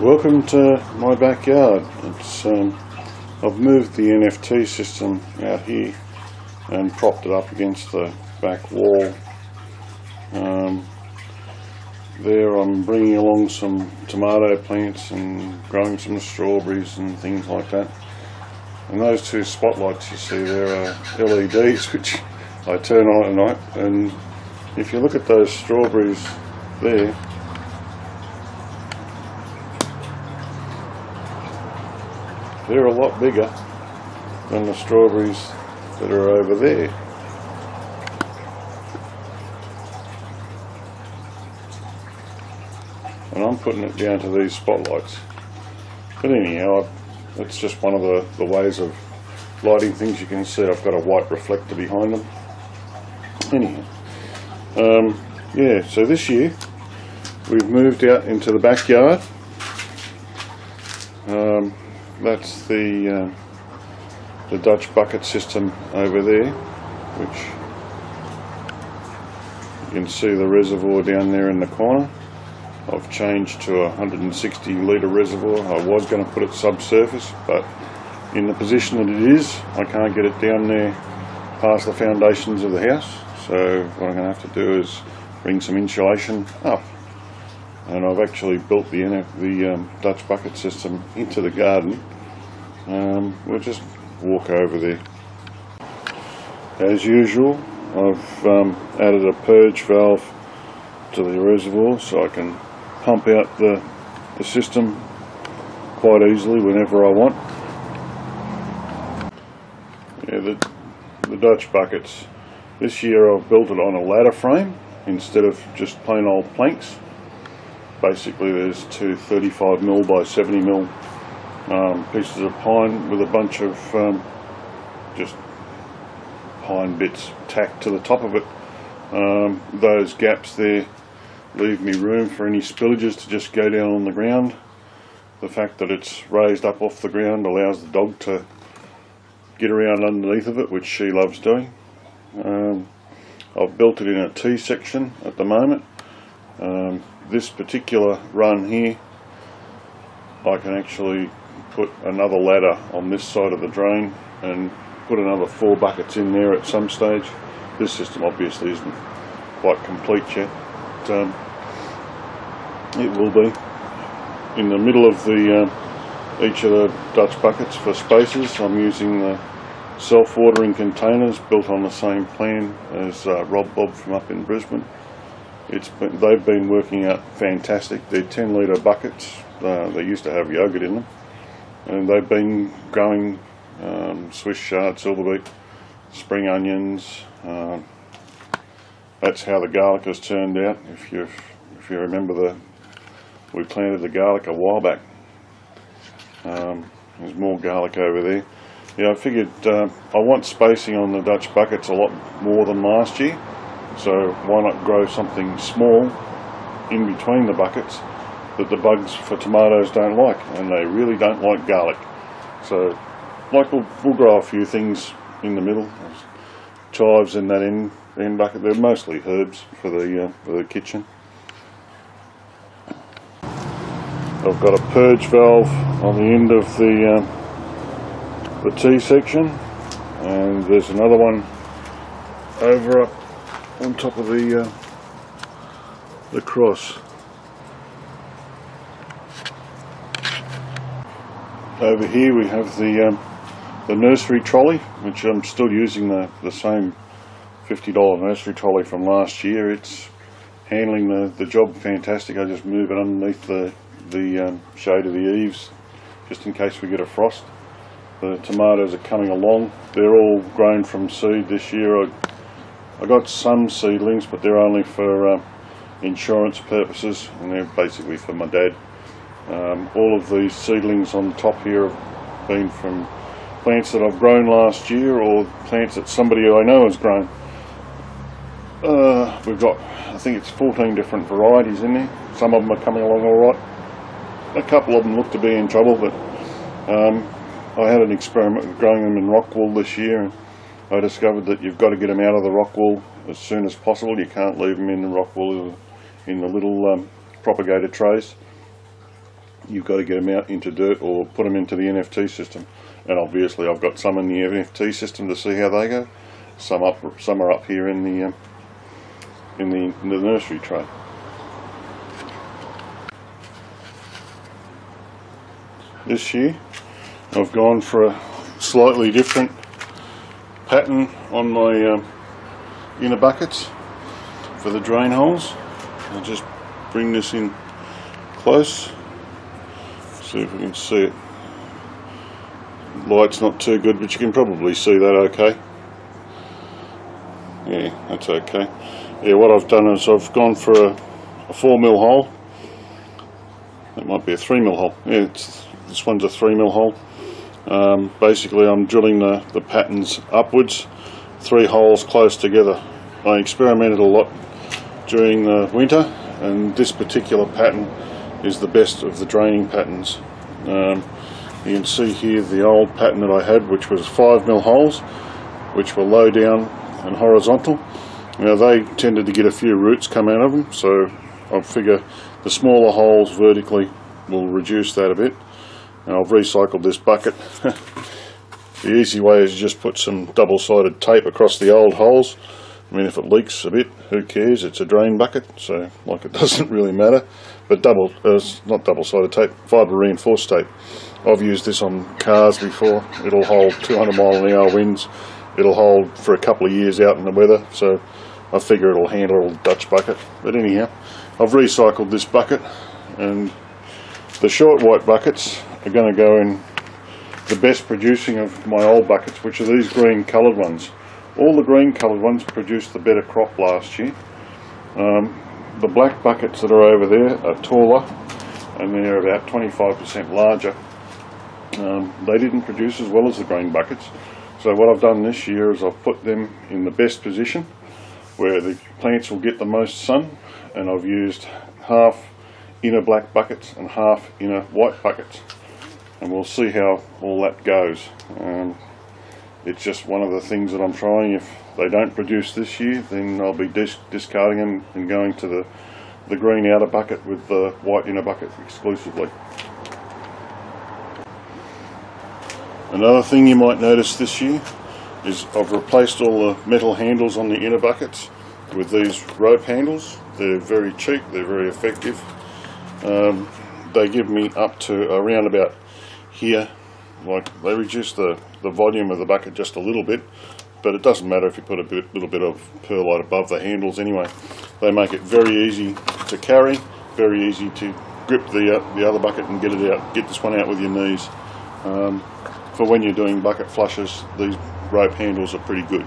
Welcome to my backyard. I've moved the NFT system out here and propped it up against the back wall. There I'm bringing along some tomato plants and growing some strawberries and things like that. And those two spotlights you see there are LEDs which I turn on at night, and if you look at those strawberries there, they're a lot bigger than the strawberries that are over there. And I'm putting it down to these spotlights. But anyhow, it's just one of the ways of lighting things. You can see I've got a white reflector behind them. Anyhow, yeah, so this year we've moved out into the backyard. That's the Dutch bucket system over there, which you can see the reservoir down there in the corner. I've changed to a 160 litre reservoir. I was going to put it subsurface, but in the position that it is, I can't get it down there past the foundations of the house. So what I'm going to have to do is bring some insulation up. And I've actually built the Dutch bucket system into the garden. We'll just walk over there. As usual, I've added a purge valve to the reservoir so I can pump out the system quite easily whenever I want. Yeah, the Dutch buckets. This year I've built it on a ladder frame instead of just plain old planks. Basically there's two 35mm by 70mm pieces of pine with a bunch of just pine bits tacked to the top of it. Those gaps there leave me room for any spillages to just go down on the ground. The fact that it's raised up off the ground allows the dog to get around underneath of it, which she loves doing. I've built it in a T section at the moment. This particular run here, I can actually put another ladder on this side of the drain and put another 4 buckets in there at some stage. This system obviously isn't quite complete yet. It will be. In the middle of each of the Dutch buckets for spaces, I'm using the self-watering containers built on the same plan as Rob Bob from up in Brisbane. They've been working out fantastic. They're 10 litre buckets. They used to have yogurt in them, and they've been growing Swiss chard, silverbeet, spring onions. That's how the garlic has turned out. If you remember, we planted the garlic a while back. There's more garlic over there. Yeah, I figured I want spacing on the Dutch buckets a lot more than last year. So why not grow something small in between the buckets that the bugs for tomatoes don't like, and they really don't like garlic. So like we'll grow a few things in the middle. There's chives in that end bucket. They're mostly herbs for the kitchen. I've got a purge valve on the end of the T section, and there's another one over up on top of the cross. Over here we have the nursery trolley, which I'm still using the same $50 nursery trolley from last year. It's handling the job fantastic. I just move it underneath the shade of the eaves just in case we get a frost. The tomatoes are coming along. They're all grown from seed this year. I got some seedlings, but they're only for insurance purposes, and they're basically for my dad. All of these seedlings on top here have been from plants that I've grown last year, or plants that somebody I know has grown. We've got, I think it's 14 different varieties in there. Some of them are coming along alright. A couple of them look to be in trouble, but I had an experiment with growing them in rock wool this year, and I discovered that you've got to get them out of the rock wool as soon as possible. You can't leave them in the rock wool in the little propagator trays. you've got to get them out into dirt or put them into the NFT system. And obviously I've got some in the NFT system to see how they go. Some are up here in the nursery tray. This year I've gone for a slightly different pattern on my inner buckets for the drain holes. I'll just bring this in close, see if we can see it. Light's not too good, but you can probably see that okay. Yeah, that's okay. Yeah, what I've done is I've gone for a 4mm hole. That might be a 3mm hole. Yeah, this one's a 3mm hole. Basically I'm drilling the patterns upwards, 3 holes close together. I experimented a lot during the winter, and this particular pattern is the best of the draining patterns. You can see here the old pattern that I had, which was 5mm holes, which were low down and horizontal. Now they tended to get a few roots come out of them, so I figure the smaller holes vertically will reduce that a bit. And I've recycled this bucket. The easy way is just put some double-sided tape across the old holes. I mean, if it leaks a bit, who cares? It's a drain bucket, so like it doesn't really matter. But not double-sided tape, fibre reinforced tape. I've used this on cars before. It'll hold 200-mile-an-hour winds. It'll hold for a couple of years out in the weather, so I figure it'll handle a Dutch bucket. But anyhow, I've recycled this bucket, and the short white buckets are going to go in the best producing of my old buckets, which are these green coloured ones. All the green coloured ones produced the better crop last year. The black buckets that are over there are taller, and they're about 25% larger. They didn't produce as well as the green buckets, so what I've done this year is I've put them in the best position where the plants will get the most sun, and I've used half inner black buckets and half inner white buckets, and we'll see how all that goes. It's just one of the things that I'm trying. If they don't produce this year, then I'll be discarding them and going to the green outer bucket with the white inner bucket exclusively. Another thing you might notice this year is I've replaced all the metal handles on the inner buckets with these rope handles. They're very cheap, they're very effective. They give me up to around about here. Like, they reduce the volume of the bucket just a little bit, but it doesn't matter if you put a little bit of perlite above the handles anyway. They make it very easy to carry, very easy to grip the other bucket and get it out. Get this one out with your knees. For when you're doing bucket flushes, these rope handles are pretty good.